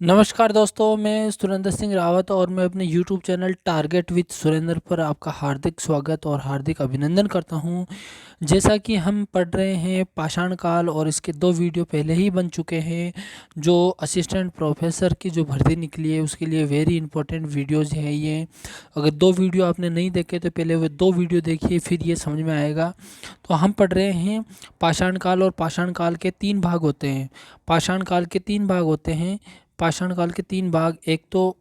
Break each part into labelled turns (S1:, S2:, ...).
S1: नमस्कार दोस्तों, मैं सुरेंद्र सिंह रावत और मैं अपने YouTube channel target with Surendra पर आपका हार्दिक स्वागत और हार्दिक अभिनंदन करता हूं। जैसा कि हम पढ़ रहे हैं पाषाण काल और इसके 2 वीडियो पहले ही बन चुके हैं। जो असिस्टेंट प्रोफेसर की जो भर्ती निकली है उसके लिए वेरी इंपॉर्टेंट वीडियोज़ हैं ये। अगर 2 वीडियो आपने नहीं देखे तो पहले वो 2 वीडियो देखिए, फिर ये समझ में आएगा। तो हम पढ़ रहे हैं पाषाण काल और पाषाण काल के 3 भाग होते हैं। पाषाण काल के 3 भाग होते हैं। पाषाण काल के 3 भाग, एक तो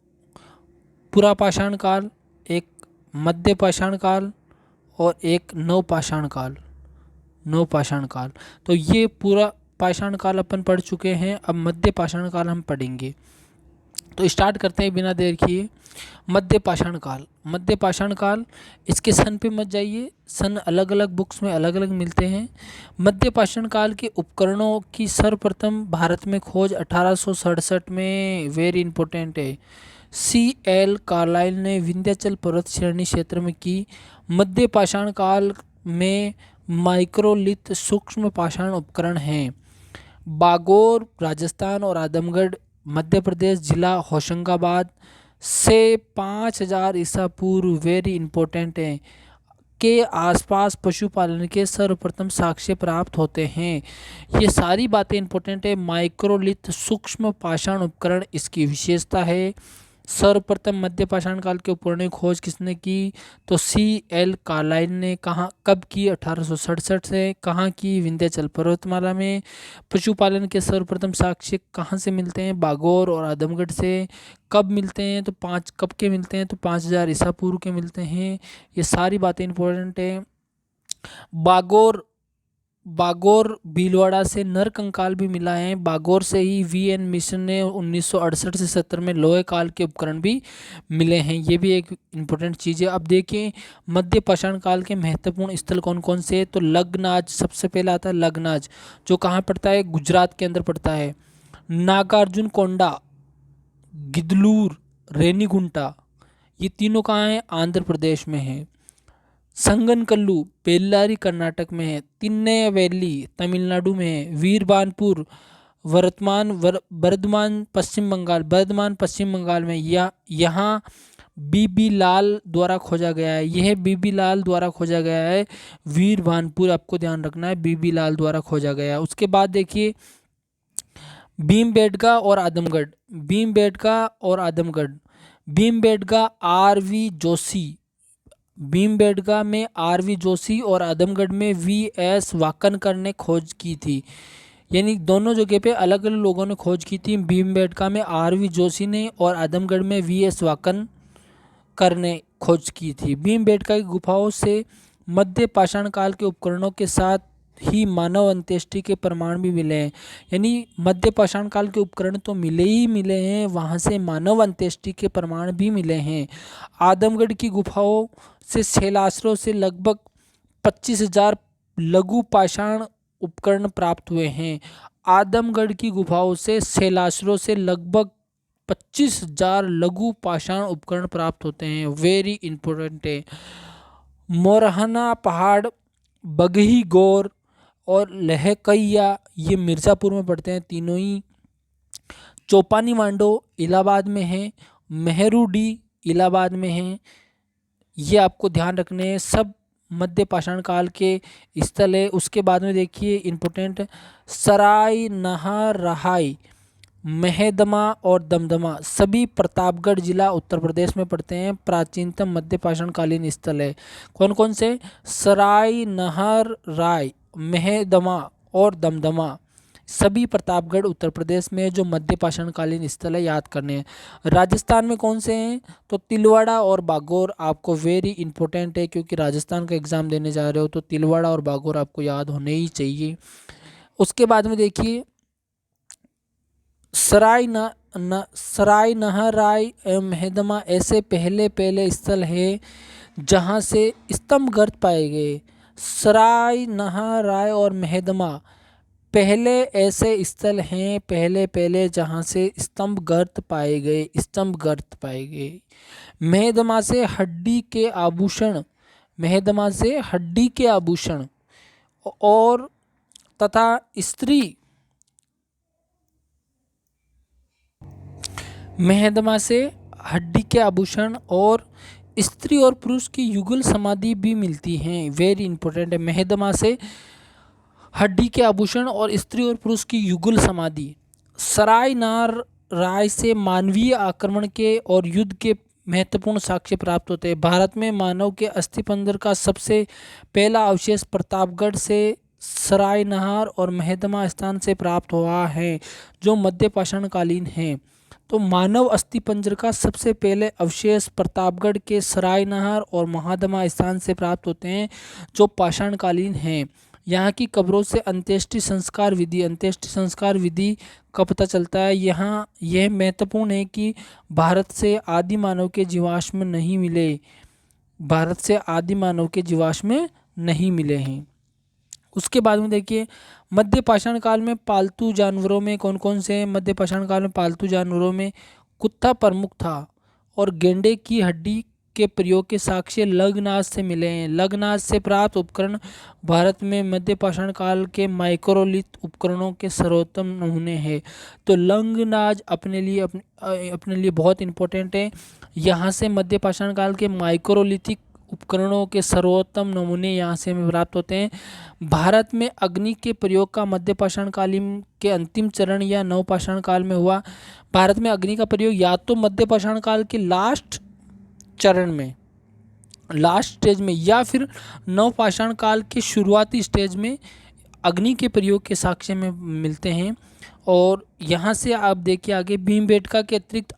S1: पुरा पाषाण काल, एक मध्य पाषाण काल और एक नवपाषाण काल। नवपाषाण काल तो ये पूरा पाषाण काल अपन पढ़ चुके हैं। अब मध्य पाषाण काल हम पढ़ेंगे। तो स्टार्ट करते हैं बिना देर किए। मध्य पाषाण काल। मध्य पाषाण काल, इसके सन पे मत जाइए, सन अलग अलग बुक्स में अलग अलग मिलते हैं। मध्य पाषाण काल के उपकरणों की सर्वप्रथम भारत में खोज 1867 में वेरी इंपॉर्टेंट है। C.L. कार्लाइल ने विंध्याचल पर्वत श्रेणी क्षेत्र में की। मध्य पाषाण काल में माइक्रोलिथ सूक्ष्म पाषाण उपकरण हैं। बागोर राजस्थान और आदमगढ़ मध्य प्रदेश, जिला होशंगाबाद से 5000 ईसा पूर्व वेरी इंपॉर्टेंट है के आसपास पशुपालन के सर्वप्रथम साक्ष्य प्राप्त होते हैं। ये सारी बातें इंपॉर्टेंट है। माइक्रोलिथ सूक्ष्म पाषाण उपकरण इसकी विशेषता है। सर्वप्रथम मध्य पाषाण काल के उपकरणों की खोज किसने की? तो C.L. कार्लाइल ने। कहाँ कब की? 1867 से। कहाँ की? विंध्याचल पर्वतमाला में। पशुपालन के सर्वप्रथम साक्ष्य कहाँ से मिलते हैं? बागौर और आदमगढ़ से। कब मिलते हैं? तो कब के मिलते हैं? तो 5000 ईसा पूर्व के मिलते हैं। ये सारी बातें इंपॉर्टेंट है। बागौर बागौर भीलवाड़ा से नर कंकाल भी मिला है। बागौर से ही V.N. मिशन ने 1968 से 70 में लोहे काल के उपकरण भी मिले हैं। ये भी एक इम्पोर्टेंट चीज़ है। अब देखिए मध्य पाषाण काल के महत्वपूर्ण स्थल कौन कौन से हैं। तो लग्नाज सबसे पहला आता है। लग्नाज जो कहाँ पड़ता है? गुजरात के अंदर पड़ता है। नागार्जुन कोंडा, गिदलूर, रेनीगुंटा, ये तीनों कहाँ हैं? आंध्र प्रदेश में है। संगनकल्लू बेल्लारी कर्नाटक में है। तिन्नय वैली तमिलनाडु में है। वीरबानपुर बर्धमान पश्चिम बंगाल में। यहाँ बीबी लाल द्वारा खोजा गया है। यह बीबी लाल द्वारा खोजा गया है। वीरबानपुर आपको ध्यान रखना है, बीबी लाल द्वारा खोजा गया है। उसके बाद देखिए भीमबेटका और आदमगढ़। भीमबेटका और आदमगढ़। भीमबेटका R.V. जोशी। भीमबेटका में R.V. जोशी और आदमगढ़ में V.S. वाकनकर ने खोज की थी। यानी दोनों जगह पे अलग अलग लोगों ने खोज की थी। भीमबेटका में R.V. जोशी ने और आदमगढ़ में V.S. वाकनकर ने खोज की थी। भीमबेटका की गुफाओं से मध्य पाषाण काल के उपकरणों के साथ ही मानव अंत्येष्टि के प्रमाण भी मिले हैं। यानी मध्य पाषाण काल के उपकरण तो मिले ही मिले हैं, वहाँ से मानव अंत्येष्टि के प्रमाण भी मिले हैं। आदमगढ़ की गुफाओं से शैलाश्रों से लगभग 25,000 लघु पाषाण उपकरण प्राप्त हुए हैं। आदमगढ़ की गुफाओं से शैलाश्रों से लगभग 25,000 लघु पाषाण उपकरण प्राप्त होते हैं। वेरी इंपॉर्टेंट है। मोरहना पहाड़, बगही गौर और लहकैया ये मिर्ज़ापुर में पड़ते हैं तीनों ही। चौपानी मांडो इलाहाबाद में है। मेहरूडी इलाहाबाद में है। ये आपको ध्यान रखने हैं, सब मध्य पाषाण काल के स्थल है। उसके बाद में देखिए इंपॉर्टेंट सराय नहरहाई, महेदमा और दमदमा सभी प्रतापगढ़ जिला उत्तर प्रदेश में पड़ते हैं। प्राचीनतम मध्य पाषाण कालीन स्थल है। कौन कौन से? सराय नहरराय, महेदमा और दमदमा सभी प्रतापगढ़ उत्तर प्रदेश में, जो मध्य पाषाण कालीन स्थल है, याद करने हैं। राजस्थान में कौन से हैं? तो तिलवाड़ा और बागौर आपको वेरी इंपॉर्टेंट है, क्योंकि राजस्थान का एग्जाम देने जा रहे हो तो तिलवाड़ा और बागौर आपको याद होने ही चाहिए। उसके बाद में देखिए सराय नहरराय एवं महेदमा ऐसे पहले पहले स्थल है जहाँ से स्तंभ गर्त पाए गए। सराय नहरराय और महेदमा पहले ऐसे स्थल हैं, पहले पहले जहाँ से स्तंभ गर्त पाए गए। महेदमा से हड्डी के आभूषण, महेदमा से हड्डी के आभूषण और तथा स्त्री मेहदमा से हड्डी के आभूषण और स्त्री और पुरुष की युगल समाधि भी मिलती हैं। वेरी इंपॉर्टेंट है। मेहदमा से हड्डी के आभूषण और स्त्री और पुरुष की युगल समाधि। सराय नार राय से मानवीय आक्रमण के और युद्ध के महत्वपूर्ण साक्ष्य प्राप्त होते हैं। भारत में मानव के अस्थिपंजर का सबसे पहला अवशेष प्रतापगढ़ से सरायनहार और मेहदमा स्थान से प्राप्त हुआ है, जो मध्य पाषाणकालीन है। तो मानव अस्थिपंजर का सबसे पहले अवशेष प्रतापगढ़ के सरायनहार और महादमा स्थान से प्राप्त होते हैं, जो पाषाणकालीन हैं। यहाँ की कब्रों से अंत्येष्टि संस्कार विधि का पता चलता है। यहाँ यह महत्वपूर्ण है कि भारत से आदि मानव के जीवाश्म नहीं मिले हैं। उसके बाद में देखिए, मध्य पाषाण काल में पालतू जानवरों में कौन कौन से हैं। मध्य पाषाण काल में पालतू जानवरों में कुत्ता प्रमुख था और गेंडे की हड्डी के प्रयोग के साक्ष्य लग्नाज से मिले हैं। लग्नाज से प्राप्त उपकरण भारत में मध्य पाषाण काल के माइक्रोलिथ उपकरणों के सर्वोत्तम नमूने हैं। तो लग्नाज अपने लिए बहुत इंपॉर्टेंट है। यहाँ से मध्य पाषाण काल के माइक्रोलिथिक उपकरणों के सर्वोत्तम नमूने यहाँ से हमें प्राप्त होते हैं। भारत में अग्नि के प्रयोग का मध्य पाषाण कालीन के अंतिम चरण या नवपाषाण काल में हुआ। भारत में अग्नि का प्रयोग या तो मध्य पाषाण काल के लास्ट स्टेज में या फिर नवपाषाण काल के शुरुआती स्टेज में अग्नि के प्रयोग के साक्ष्य में मिलते हैं। और यहाँ से आप देखिए आगे, भीमबेटका के अतिरिक्त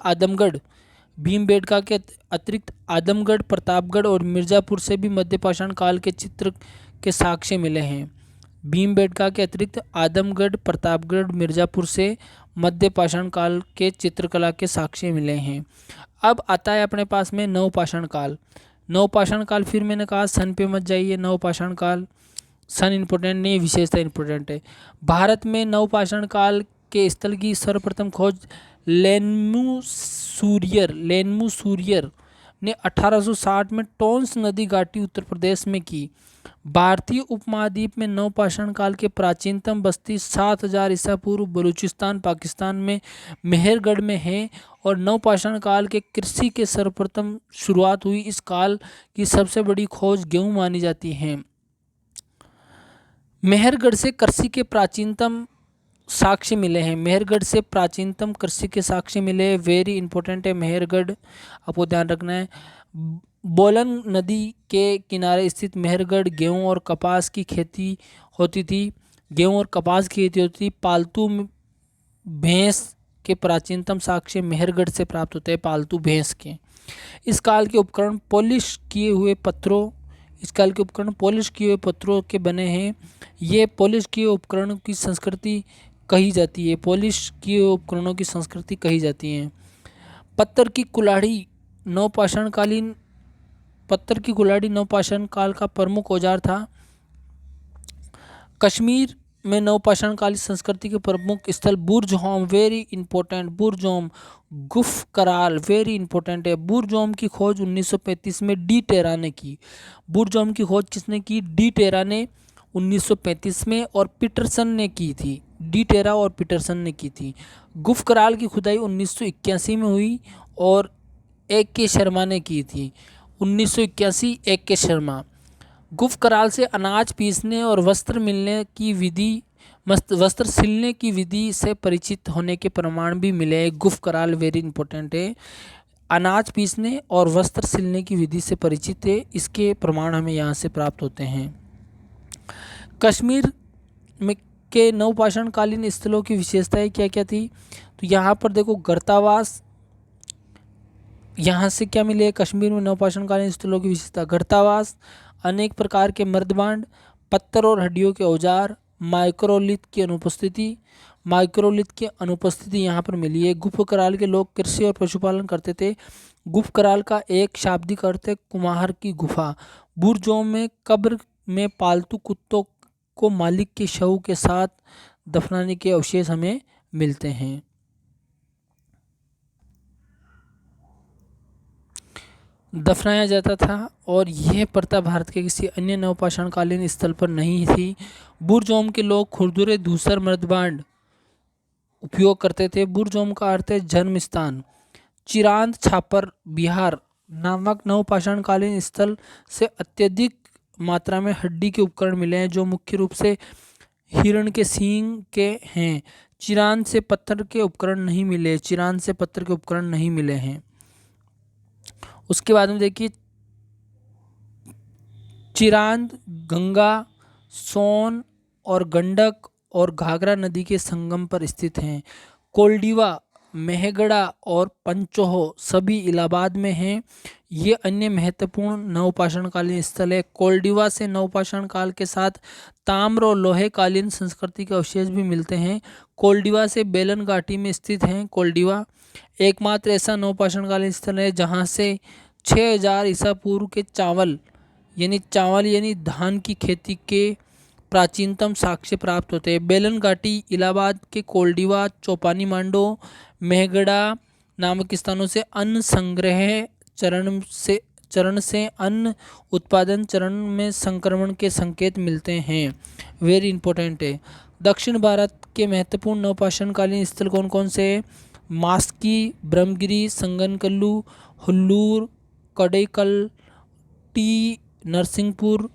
S1: आदमगढ़, प्रतापगढ़ और मिर्ज़ापुर से भी मध्य पाषाण काल के चित्र के साक्ष्य मिले हैं। भीमबेटका के अतिरिक्त आदमगढ़, प्रतापगढ़, मिर्ज़ापुर से मध्य पाषाण काल के चित्रकला के साक्ष्य मिले हैं। अब आता है अपने पास में नवपाषाण काल। फिर मैंने कहा सन पे मत जाइए। नवपाषाण काल, सन इम्पोर्टेंट नहीं, विशेषता इम्पोर्टेंट है। भारत में नवपाषाण काल के स्थल की सर्वप्रथम खोज लेन्मू सूरियर ने 1860 में टोंस नदी घाटी उत्तर प्रदेश में की। भारतीय उपमहाद्वीप में नवपाषाण काल के प्राचीनतम बस्ती 7000 ईसा पूर्व बलूचिस्तान पाकिस्तान में मेहरगढ़ में है। और नवपाषाण काल के कृषि के सर्वप्रथम शुरुआत हुई। इस काल की सबसे बड़ी खोज गेहूं मानी जाती है। मेहरगढ़ से कृषि के प्राचीनतम साक्ष्य मिले हैं। मेहरगढ़ से प्राचीनतम कृषि के साक्ष्य मिले। वेरी इंपॉर्टेंट है मेहरगढ़, आपको ध्यान रखना है। बोलन नदी के किनारे स्थित मेहरगढ़ गेहूं और कपास की खेती होती थी। पालतू भैंस के प्राचीनतम साक्ष्य मेहरगढ़ से प्राप्त होते हैं, पालतू भैंस के। इस काल के उपकरण पॉलिश किए हुए पत्थरों के बने हैं। ये पॉलिश किए उपकरणों की संस्कृति कही जाती है। पत्थर की कुल्हाड़ी नवपाषाण काल का प्रमुख औजार था। कश्मीर में नवपाषाण कालीन संस्कृति के प्रमुख स्थल बुरजहोम, वेरी इंपॉर्टेंट, बुरजहोम, गुफ कराल, वेरी इंपॉर्टेंट है। बुरजहोम की खोज 1935 में डी टेरा ने की। बुरजहोम की खोज किसने की? डी टेरा ने 1935 में और पीटरसन ने की थी। डी टेरा और पीटरसन ने की थी। गुफ कराल की खुदाई 1981 में हुई और एक के शर्मा ने की थी। 1981 एक के शर्मा। गुफ कराल से अनाज पीसने और वस्त्र सिलने की विधि से परिचित होने के प्रमाण भी मिले। गुफ कराल वेरी इंपॉर्टेंट है। अनाज पीसने और वस्त्र सिलने की विधि से परिचित है, इसके प्रमाण हमें यहाँ से प्राप्त होते हैं। कश्मीर में के नवपाषाण कालीन स्थलों की विशेषताएं क्या क्या थी? तो यहाँ पर देखो गर्तावास, यहाँ से क्या मिले? कश्मीर में नवपाषाण कालीन स्थलों की विशेषता, गर्तावास, अनेक प्रकार के मर्दबांड, पत्थर और हड्डियों के औजार, माइक्रोलिथ की अनुपस्थिति यहाँ पर मिली है। गुफ कराल के लोग कृषि और पशुपालन करते थे। गुफ कराल का एक शाब्दिक अर्थ है कुम्हार की गुफा। बुरजहोम में कब्र में पालतू कुत्तों को मालिक के शव के साथ दफनाने के अवशेष हमें मिलते हैं। दफनाया जाता था और यह प्रथा भारत के किसी अन्य नवपाषाण कालीन स्थल पर नहीं थी। बुरजहोम के लोग खुरदुरे धूसर मर्दबांड उपयोग करते थे। बुरजहोम का अर्थ है जन्म स्थान। चिरांद छापर बिहार नामक नवपाषाणकालीन स्थल से अत्यधिक मात्रा में हड्डी के उपकरण मिले हैं, जो मुख्य रूप से हिरण के सींग के हैं। चिरांद से पत्थर के उपकरण नहीं मिले, चिरांद से पत्थर के उपकरण नहीं मिले हैं। उसके बाद में देखिए, चिरांद गंगा, सोन और गंडक और घाघरा नदी के संगम पर स्थित हैं। कोल्डिवा, मेहगड़ा और पंचोहो सभी इलाहाबाद में हैं। ये अन्य महत्वपूर्ण नवपाषाणकालीन स्थल है। कोल्डिवा से नवपाषाण काल के साथ ताम्र और लोहे कालीन संस्कृति के अवशेष भी मिलते हैं। कोल्डिवा से बेलन घाटी में स्थित है। कोल्डिवा एकमात्र ऐसा नवपाषाणकालीन स्थल है जहाँ से 6000 ईसा पूर्व के चावल यानी धान की खेती के प्राचीनतम साक्ष्य प्राप्त होते हैं। बेलन घाटी इलाहाबाद के कोल्डिवा, चौपानी मांडो, मेहगड़ा नामक स्थानों से अन्न संग्रह चरण से अन्न उत्पादन चरण में संक्रमण के संकेत मिलते हैं। वेरी इंपॉर्टेंट है। दक्षिण भारत के महत्वपूर्ण नवपाषाणकालीन स्थल कौन कौन से हैं? मास्की, ब्रह्मगिरी, संगनकल्लू, हुल्लूर, कड़ैकल, टी नरसिंहपुर,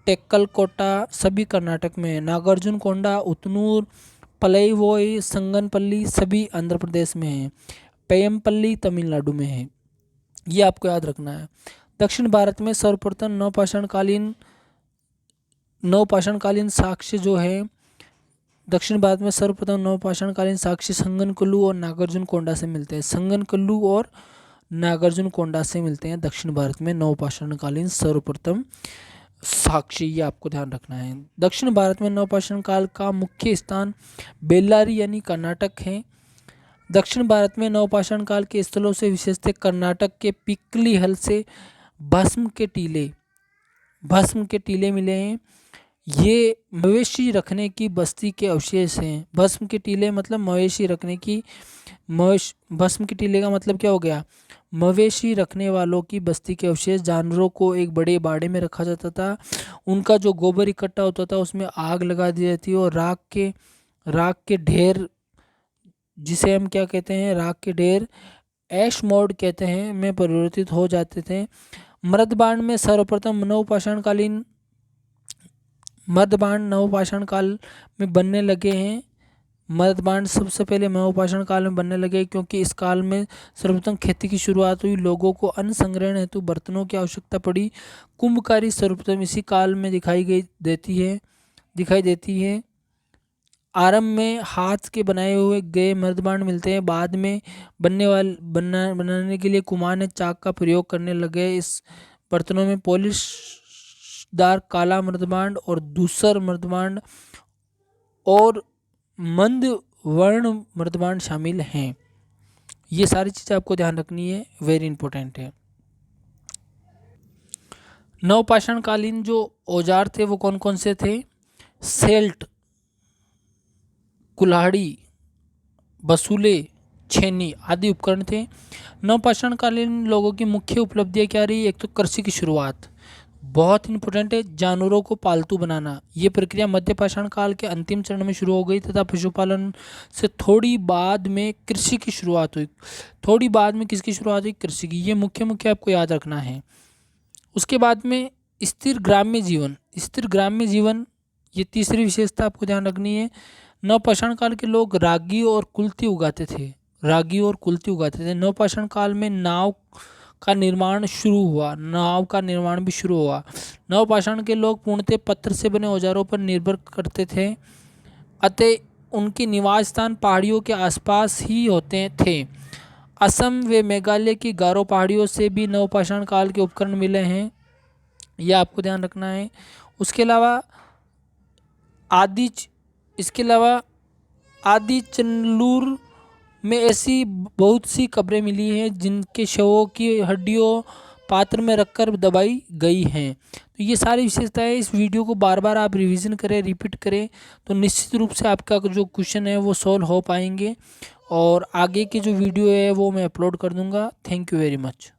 S1: टेक्कलकोटा सभी कर्नाटक में है। नागार्जुन कोंडा, उतनूर, पलईवोई, संगनपल्ली सभी आंध्र प्रदेश में है। पेयमपल्ली तमिलनाडु में है। ये आपको याद रखना है। दक्षिण भारत में सर्वप्रथम नवपाषाणकालीन साक्ष्य जो है, दक्षिण भारत में सर्वप्रथम नवपाषाणकालीन साक्ष्य संगनकल्लू और नागार्जुन कोंडा से मिलते हैं। संगनकल्लू और नागार्जुन कोंडा से मिलते हैं दक्षिण भारत में नवपाषाणकालीन सर्वप्रथम साक्ष्य। ये आपको ध्यान रखना है। दक्षिण भारत में नवपाषाण काल का मुख्य स्थान बेल्लारी यानी कर्नाटक है। दक्षिण भारत में नवपाषाण काल के स्थलों से विशेषतः कर्नाटक के पिक्कली हल से भस्म के टीले मिले हैं। ये मवेशी रखने की बस्ती के अवशेष हैं। भस्म के टीले मतलब मवेशी रखने की, भस्म के टीले का मतलब क्या हो गया? मवेशी रखने वालों की बस्ती के अवशेष। जानवरों को एक बड़े बाड़े में रखा जाता था। उनका जो गोबर इकट्ठा होता था उसमें आग लगा दी जाती और राख के ढेर, जिसे हम क्या कहते हैं, राख के ढेर, ऐश मोड कहते हैं, में परिवर्तित हो जाते थे। मर्दबाण में सर्वप्रथम नवपाषाण काल में बनने लगे हैं। मर्दबाण सबसे पहले नवपाषाण काल में बनने लगे क्योंकि इस काल में सर्वप्रथम खेती की शुरुआत हुई। लोगों को अन्न संग्रहण हेतु बर्तनों की आवश्यकता पड़ी। कुंभकारी सर्वप्रथम इसी काल में दिखाई देती है। आरंभ में हाथ के बनाए हुए गए मर्दबाण मिलते हैं। बाद में बनाने के लिए कुम्हार ने चाक का प्रयोग करने लगे। इस बर्तनों में पॉलिशदार काला मर्दबाण और धूसर मर्दबाण और मंद वर्ण मर्दबाण शामिल हैं। ये सारी चीज़ें आपको ध्यान रखनी है, वेरी इंपॉर्टेंट है। नवपाषाण कालीन जो औजार थे वो कौन कौन से थे? सेल्ट, कुल्हाड़ी, बसूले, छेनी आदि उपकरण थे। नवपाषाण कालीन लोगों की मुख्य उपलब्धियां क्या रही? एक तो कृषि की शुरुआत, बहुत इंपॉर्टेंट है। जानवरों को पालतू बनाना, ये प्रक्रिया मध्यपाषाण काल के अंतिम चरण में शुरू हो गई तथा पशुपालन से थोड़ी बाद में कृषि की शुरुआत हुई। थोड़ी बाद में किसकी शुरुआत हुई? कृषि की। ये मुख्य आपको याद रखना है। उसके बाद में स्थिर ग्राम्य जीवन, ये तीसरी विशेषता आपको ध्यान रखनी है। नवपाषाण काल के लोग रागी और कुल्थी उगाते थे। नवपाषाण काल में नाव का निर्माण भी शुरू हुआ। नवपाषाण के लोग पूर्णतः पत्थर से बने औजारों पर निर्भर करते थे, अतः उनके निवास स्थान पहाड़ियों के आसपास ही होते थे। असम व मेघालय की गारो पहाड़ियों से भी नवपाषाण काल के उपकरण मिले हैं, यह आपको ध्यान रखना है। उसके अलावा आदि चंदलूर में ऐसी बहुत सी कब्रें मिली हैं जिनके शवों की हड्डियों पात्र में रखकर दबाई गई हैं। तो ये सारी विशेषताएं, इस वीडियो को बार बार आप रिवीजन करें, रिपीट करें, तो निश्चित रूप से आपका जो क्वेश्चन है वो सॉल्व हो पाएंगे। और आगे की जो वीडियो है वो मैं अपलोड कर दूंगा। Thank you very much.